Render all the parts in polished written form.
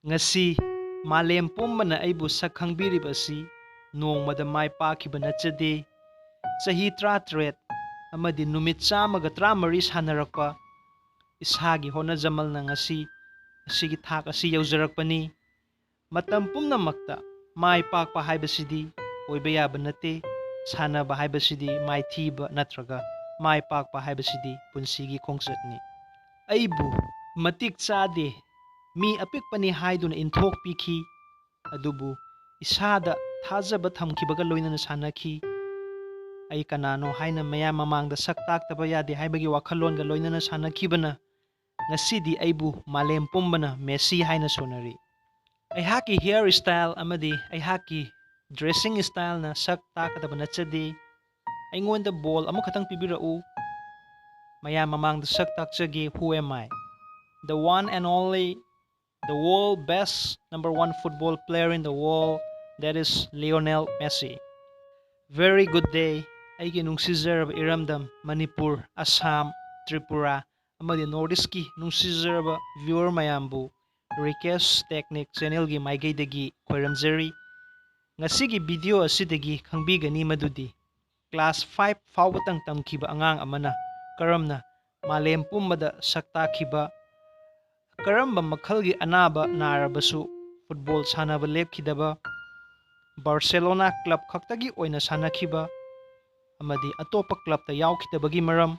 Ngasi malem pumbana aibu sak khangbirib asi nongmada mai pakiba nachade chahi 38 amadi numit chamaga 30 sanarakpa isagi honajamalna ngasi asigi thak asi yaujarakpani matam pumnamakta mai pakpa haibasidi oiba yaba nate sanaba haibasidi mai thiba natraga mai pakpa haibasidi punsigi khongchatni aibu matik chade mi apikpani haiduna inthok pikhi adubu isada thajaba thamkibaga loinana sanakhi ai kanano haina mayam mamangda sak taktaba yade haibagi wakhalonga loinana sanakhibana ngasidi aibu malem pumbana Messi haina sonari aihaki hair style amadi aihaki dressing style na sak takadaba nachade aingonda ball amukhatang pibirau mayam mamangda sak takchage who am I the one and only the world best number one football player in the world, that is Lionel Messi. Very good day. Aigi nungsizaraba iramdam Manipur, Assam, Tripura, amadi Nordiski nungsizaraba viewer mayambu Request Technique channel gi maigaidagi khoiramjari. Ngasigi video asidagi khangbigani madudi class 5 fawbatang tamkiba angang amana karamna malem pumbada saktakhiba Karamba makhalgi anaba narabasu football sanaba lepkhidaba Barcelona club khaktagi oina sanakhiba amadi atopa club ta yaukidabagi maram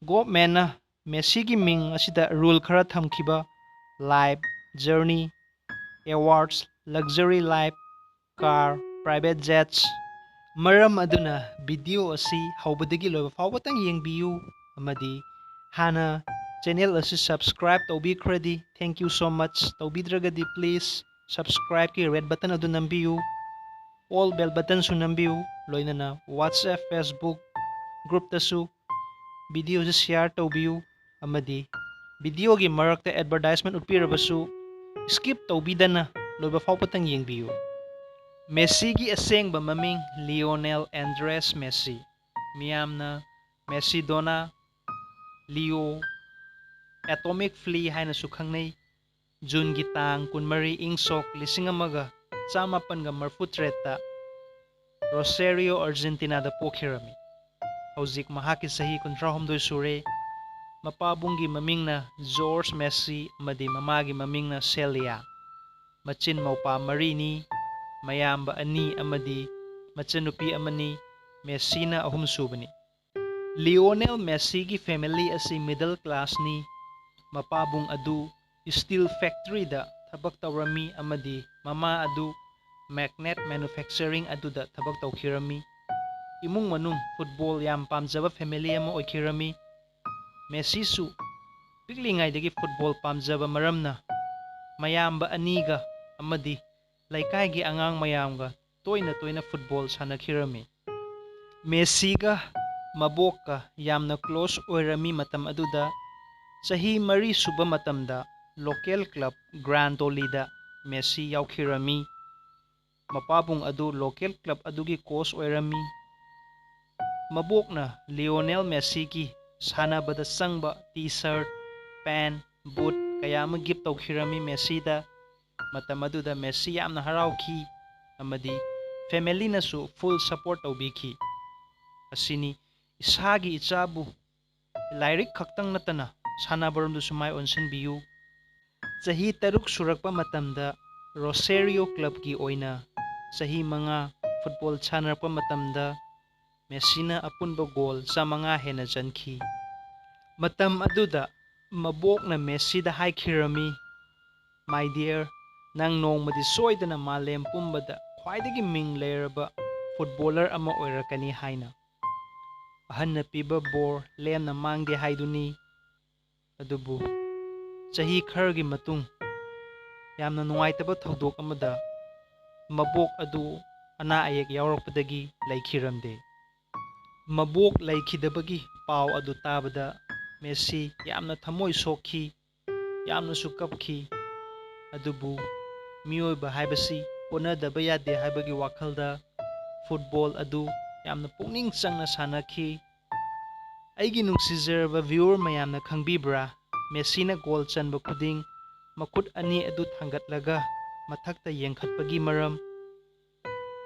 government Messi gi ming asida rule khara thamkhiba life journey awards luxury life car private jets maram aduna video asi haubadagi loiba fawbatang yengbiyu amadi hana channel asi subscribe tawbikradi thank you so much tawbidragadi please subscribe ki red button adu nambiyu all bell button su nambiyu loinana WhatsApp Facebook group tasu video si share tawbiyu amadi video gi marakta advertisement utpirabasu skip tawbidana loiba fawbatang yengbiyu Messi gi asengba maming Lionel Andres Messi miyamna Messi Dona Leo Atomic Flea haina su khangnei June gi tang kunmari ing sok lising amaga chamapan ga marfutreta Rosario Argentina da pokhirami hauzik mahaki sahi 13 sure mapabunggi mamingna George Messi amadi mamagi mamingna Celia machin maupa marini mayamba ani amadi machanupi amani Messi na ahum subani Lionel Messi gi family asi middle class ni mapabung adu steel factory da thabak tawrami amadi mama adu magnet manufacturing adu da thabak tawkhirami imung manung football yam pamjaba family ama oikhirami Messi su piklingai dagi football pamjaba maramna mayamba aniga amadi laikai gi angang mayamga toina toina football sanakhirami Messi ga mabokka yamna close oirami matam aduda Sahi mari suba matamda local club Grand Olida Messi yaukhirami mapabung adu local club adugi coach oirami mabokna Lionel Messi gi sanabada sangba t-shirt pen boot kaya ama gift tawkhirami Messi da matam aduda Messi yamna harawki amadi family nasu full support tawbikhi asini isagi ichabu lairik khaktang natana sanabaramdu sumai onsen biyu sahi taruk surakpa matamda Rosario club gi oina sahi manga football sanarpa matamda Messina apunba goal sa mga hena jankhi matam aduda mabok na Messi da haikhirami my dear nang nongmadi soidana malem pumbada khwaidagi ming leiraba footballer ama oirakani haina ahan na piba bor lem na mangde haiduni adubu chahi khargi matung yamna nuwaitaba thodok amada mabok adu ana ayek yaurappadagi laikhiramde mabok laikhidabagi paw adu tabada Messi yamna thamoi sokhi yamna su kapkhi adubu miyoiba haibasi onadaba yade haibagi wakhalda football adu yamna pungning changna sanakhi aigi nungsizaraba viewer mayamna khangbibra Messi na goal chanba khuding makut ani adu thangatlaga mathakta yengkhatpagi maram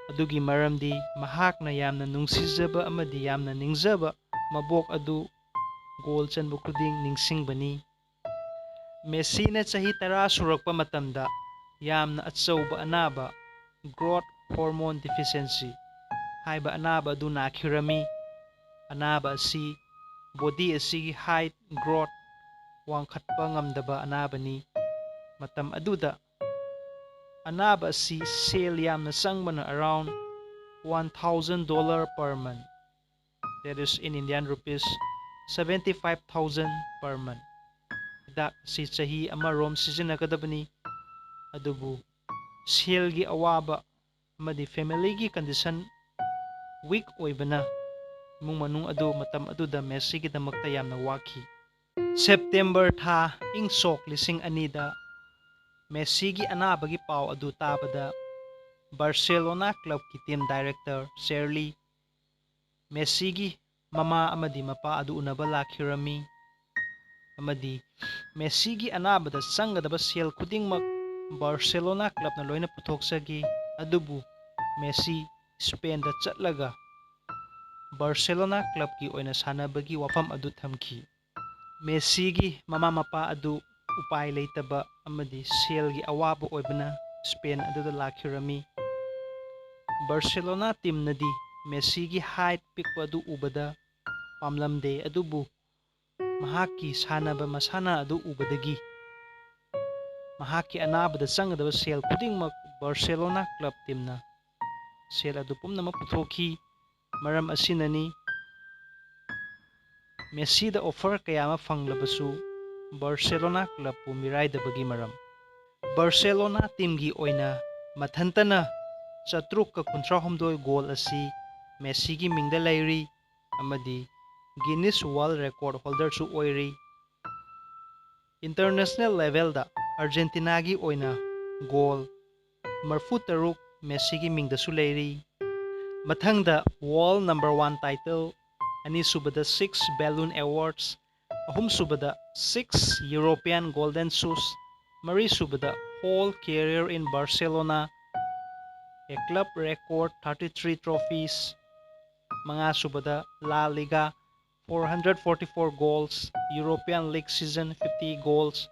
adugi maramdi mahakna yamna nungsijaba amadi yamna ningjaba mabok adu goal chanbu khuding ningsingbani. Messi na chahi 10 surakpa matamda yamna achauba anaba growth hormone deficiency haiba anaba adu nakhirami. Anaba asi body asigi height growth wangkhatpa ngamdaba anabani. Matam aduda anaba asi sale yamna changbana around $1,000 per month, that is in Indian rupees 75,000 per month. Hidak si chahi amarom sizinakadabani adubu selgi awaba amadi family gi condition weak oibana imung manung adu matam aduda Messi gi damakta yamna waki. September tha ing sok lising anida Messi gi anabagi pau adu tabada Barcelona club ki team director Shirley Messi gi mama amadi mapa adu unaba lakhirami amadi Messi gi anabada changadaba sel khudingmak Barcelona club na loina puthoksagi adubu Messi Spain da chatlaga Barcelona club ki oina sanabagi wafam adu thamki. Messi gi mama mapa adu upai leitaba amadi sel gi awaba oibana Spain aduda lakhirami. Barcelona team nadi Messi gi height pikpa adu ubada pamlamde adubu mahaki sanaba masana adu ubadagi mahaki anabada changadaba sel khudingmak Barcelona club teamna sel adu pumnamak puthokhi. Maram asinani Messi da offer kayama fanglabasu Barcelona club pu miraidabagi maram. Barcelona team gi oina mathantana 739 goal asi Messi gi mingda lairi amadi Guinness World Record holder su oiri. International level da Argentina gi oina goal 43 Messi gi mingda su lairi. Mathangda world number 1 title ani subada 6 Balloon Awards ahum subada 6 European Golden Shoes mari subada whole career in Barcelona a club record 33 trophies mga subada La Liga 444 goals European League season 50 goals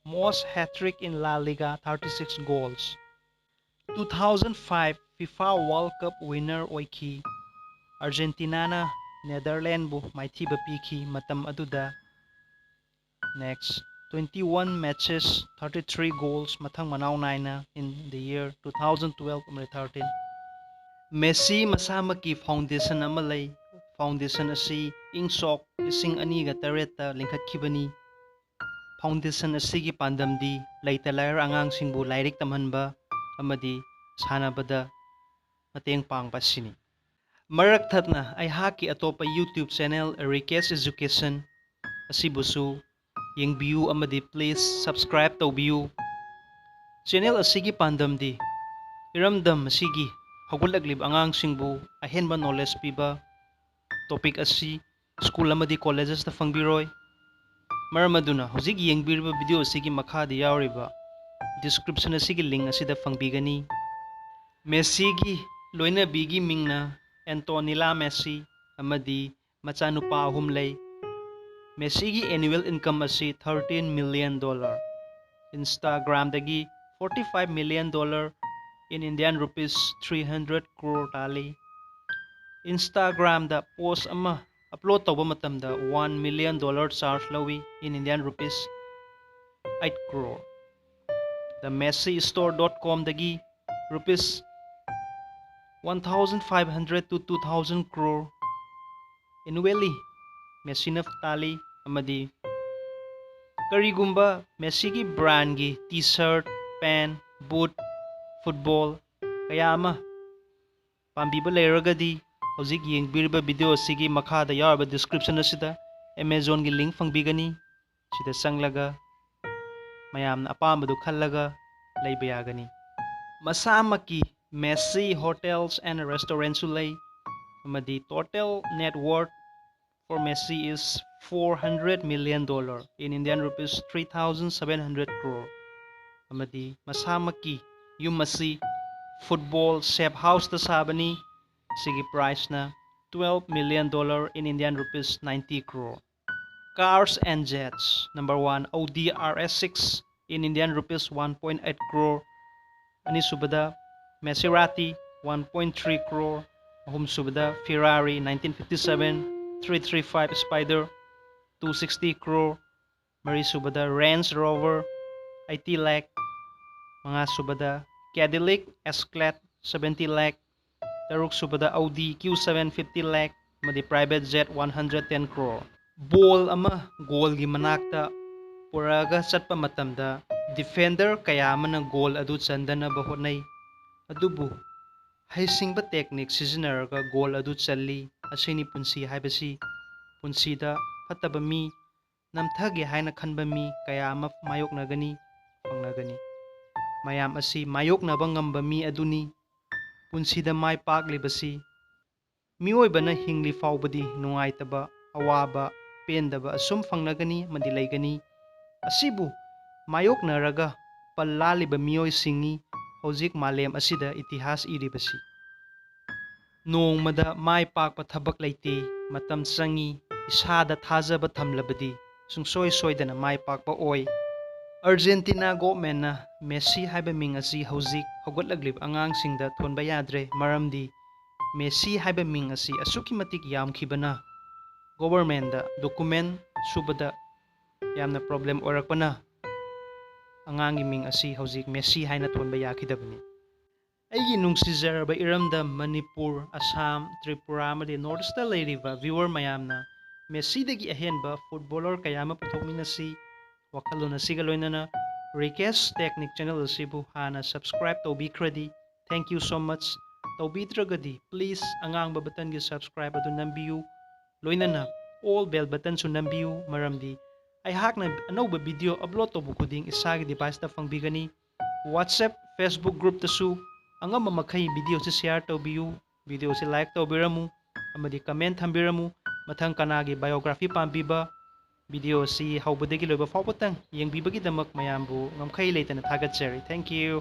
most hat-trick in La Liga 36 goals 2005 FIFA World Cup winner oiki Argentina na Netherlands bu maithiba pikhi matam aduda. Next 21 matches 33 goals mathang manaw naina in the year 2012-13. Messi masamaki foundation amalay foundation asi ing sok ising aniga tareta lingkhatkibani. Foundation asigi pandamdi laitalar angang singbu lairik tamhanba amadi sanabada mateng pangpasini. Marak thatna aihaki atopa YouTube channel Enriquez Education asibusu yengbiu amadi please subscribe tawbiu. Channel asigi pandamdi iramdam asigi hagulaglib angang singbu ahenba knowledge piba topic asi school amadi colleges ta fangbiroi. Maramaduna hojik yengbiriba video asigi makhadi yauriba description asigi link asida fangbigani. Messi gi loina bigi mingna Antonella Messi amadi machanupa ahum lay. Messi gi annual income asi $13 million. Instagram dagi $45 million in Indian rupees 300 crore tali. Instagram da post ama upload tawba matamda $1 million charge lawi in Indian rupees 8 crore. The messystore.com dagi rupees 1,500 to 2,000 crore annually Messi na tali amadi karigumba Messi gi brand gi t-shirt, pen, boot, football kaya ama pambiba layragadi hojik yengbiriba video asigi makhada yarba description asida Amazon gi link fangbigani sida sanglaga mayamna apambadu khallaga layba yagani. Masamaki Messi hotels and restaurants ulay amadi total net worth for Messi is $400 million in Indian rupees 3,700 crore. amadi masamaki yum asi football safe house ta sabani. Sigi price na $12 million in Indian rupees 90 crore. Cars and jets. Number 1, Audi RS6 in Indian rupees 1.8 crore. Ani subada Maserati 1.3 crore. Ahum subada Ferrari 1957 335 Spider 260 crore. Mari subada Range Rover 80 lakh. Mga subada Cadillac S-Class 70 lakh. Taruk subada Audi Q7 50 lakh. Madi private jet 110 crore. Ball ama goal gi manakta puraga satpa matamda defender kaya amana goal adu chandanaba hotnai. Adubu haisingba technique sizinaraga goal adu challi asini punsi haibasi punsida fataba mi namthagi haina khanba mi kaya ama mayoknagani fangnagani. Mayam asi mayoknaba ngamba mi aduni punsida mai paklibasi. Miyoibana hingli faubadi nungaitaba awaba pendaba asum fangnagani madi laigani. Asibu mayoknaraga pallaliba miyoi singni hojik malem asida itihas iribasi. Nongmada mai pakpa thabak leite matam changi isada thajaba thamlabadi sungsoi soidana mai pakpa oi. Argentina governmentna Messi haiba ming asi hojik hogotlaglib angangsingda thonba yadre maramdi Messi haiba ming asi asuki matik yamkhibana governmentda document subada yamna problem orakpana angangi ming asi hojik Messi haina thonba yakhidabani. Aigi nungsizaraba iramdam Manipur, Assam, Tripura amadi North-Eastta leiriba viewer mayamna Messi dagi ahenba footballer kayama puthokminasi wakhalon asiga loinana Request Technique channel asibu hana subscribe tawbikradi. Thank you so much. Tawbidragadi please angangba button gi subscribe adu nambiyu loinana all bell button su nambiyu maramdi aihakna anauba video upload tobu kuding isagi device ta fangbigani. WhatsApp Facebook group tasu angamba makai video si share tawbiyu video si like tawbiramu amadi comment thambiramu mathang kanagi biography pambiba video si haubadagi loiba fawpatang yengbibagi damak mayambu ngamkai leitana thagatjari. Thank you.